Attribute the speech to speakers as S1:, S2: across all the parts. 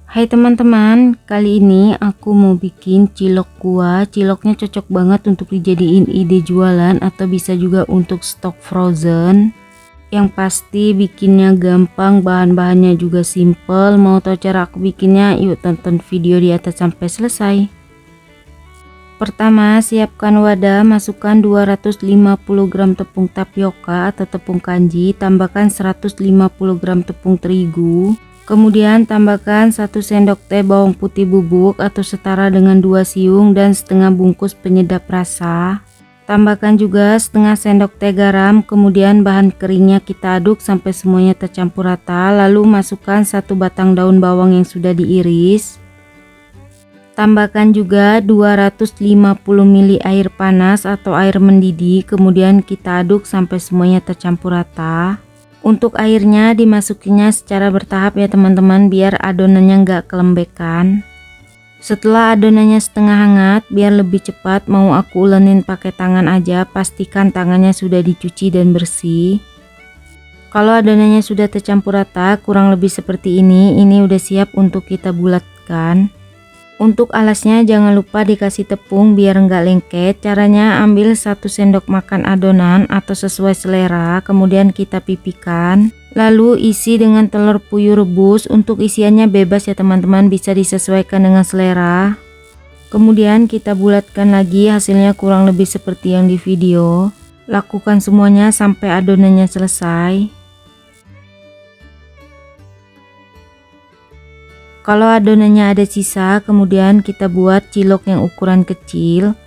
S1: Hai teman-teman, kali ini aku mau bikin cilok kuah. Ciloknya cocok banget untuk dijadiin ide jualan atau bisa juga untuk stok frozen. Yang pasti bikinnya gampang, bahan-bahannya juga simple. Mau tahu cara aku bikinnya? Yuk tonton video di atas sampai selesai. Pertama, siapkan wadah, masukkan 250 gram tepung tapioka atau tepung kanji, tambahkan 150 gram tepung terigu. Kemudian tambahkan 1 sendok teh bawang putih bubuk atau setara dengan 2 siung dan setengah bungkus penyedap rasa. Tambahkan juga setengah sendok teh garam, kemudian bahan keringnya kita aduk sampai semuanya tercampur rata. Lalu masukkan 1 batang daun bawang yang sudah diiris. Tambahkan juga 250 ml air panas atau air mendidih, kemudian kita aduk sampai semuanya tercampur rata. Untuk airnya dimasukinya secara bertahap ya teman-teman, biar adonannya nggak kelembekan. Setelah adonannya setengah hangat, biar lebih cepat mau aku ulenin pakai tangan aja, pastikan tangannya sudah dicuci dan bersih. Kalau adonannya sudah tercampur rata kurang lebih seperti ini udah siap untuk kita bulatkan. Untuk alasnya jangan lupa dikasih tepung biar nggak lengket. Caranya ambil 1 sendok makan adonan atau sesuai selera, kemudian kita pipihkan. Lalu isi dengan telur puyuh rebus. Untuk isiannya bebas ya teman-teman, bisa disesuaikan dengan selera. Kemudian kita bulatkan lagi, hasilnya kurang lebih seperti yang di video. Lakukan semuanya sampai adonannya selesai. Kalau adonannya ada sisa, kemudian kita buat cilok yang ukuran kecil,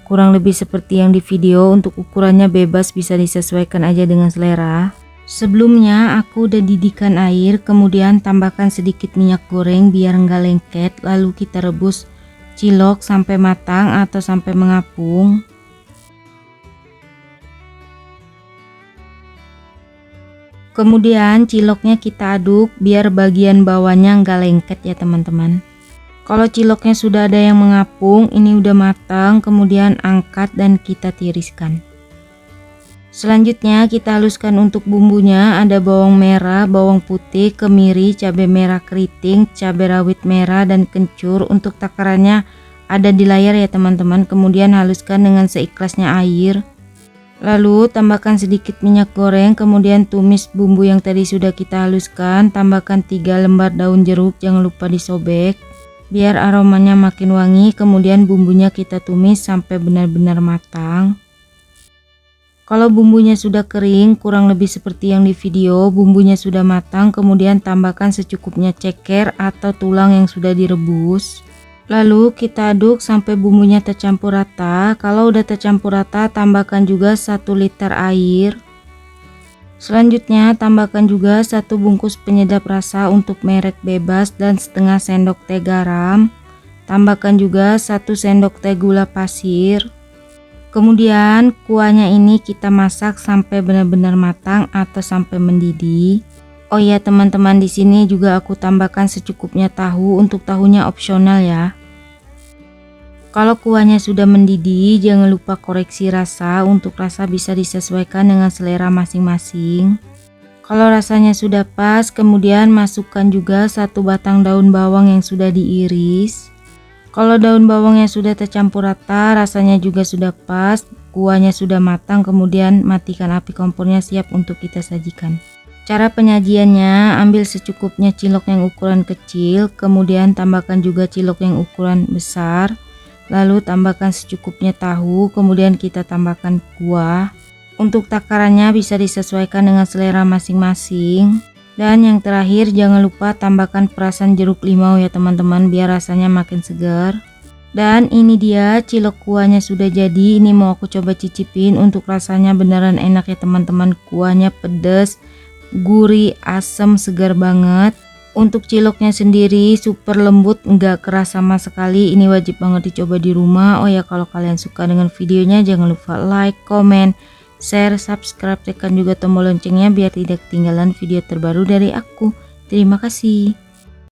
S1: kurang lebih seperti yang di video. Untuk ukurannya bebas, bisa disesuaikan aja dengan selera. Sebelumnya aku udah didihkan air, kemudian tambahkan sedikit minyak goreng biar enggak lengket. Lalu kita rebus cilok sampai matang atau sampai mengapung. Kemudian ciloknya kita aduk biar bagian bawahnya nggak lengket ya teman-teman. Kalau ciloknya sudah ada yang mengapung, ini udah matang, kemudian angkat dan kita tiriskan. Selanjutnya kita haluskan untuk bumbunya. Ada bawang merah, bawang putih, kemiri, cabai merah keriting, cabai rawit merah dan kencur. Untuk takarannya ada di layar ya teman-teman. Kemudian haluskan dengan seikhlasnya air. Lalu tambahkan sedikit minyak goreng, kemudian tumis bumbu yang tadi sudah kita haluskan. Tambahkan 3 lembar daun jeruk, jangan lupa disobek biar aromanya makin wangi. Kemudian bumbunya kita tumis sampai benar-benar matang. Kalau bumbunya sudah kering, kurang lebih seperti yang di video, bumbunya sudah matang, kemudian tambahkan secukupnya ceker atau tulang yang sudah direbus. Lalu kita aduk sampai bumbunya tercampur rata. Kalau udah tercampur rata, tambahkan juga 1 liter air. Selanjutnya tambahkan juga 1 bungkus penyedap rasa untuk merek bebas dan setengah sendok teh garam. Tambahkan juga 1 sendok teh gula pasir. Kemudian kuahnya ini kita masak sampai benar-benar matang atau sampai mendidih. Oh ya teman-teman, di sini juga aku tambahkan secukupnya tahu. Untuk tahunya opsional ya. Kalau kuahnya sudah mendidih, jangan lupa koreksi rasa. Untuk rasa bisa disesuaikan dengan selera masing-masing. Kalau rasanya sudah pas, kemudian masukkan juga 1 batang daun bawang yang sudah diiris. Kalau daun bawangnya sudah tercampur rata, rasanya juga sudah pas, kuahnya sudah matang, kemudian matikan api kompornya, siap untuk kita sajikan. Cara penyajiannya, ambil secukupnya cilok yang ukuran kecil, kemudian tambahkan juga cilok yang ukuran besar, lalu tambahkan secukupnya tahu, kemudian kita tambahkan kuah. Untuk takarannya bisa disesuaikan dengan selera masing-masing. Dan yang terakhir, jangan lupa tambahkan perasan jeruk limau ya teman-teman, biar rasanya makin segar. Dan ini dia cilok kuahnya sudah jadi. Ini mau aku coba cicipin. Untuk rasanya beneran enak ya teman-teman, kuahnya pedas, gurih, asam, segar banget. Untuk ciloknya sendiri super lembut, nggak keras sama sekali. Ini wajib banget dicoba di rumah. Oh ya, kalau kalian suka dengan videonya jangan lupa like, comment, share, subscribe, tekan juga tombol loncengnya biar tidak ketinggalan video terbaru dari aku. Terima kasih.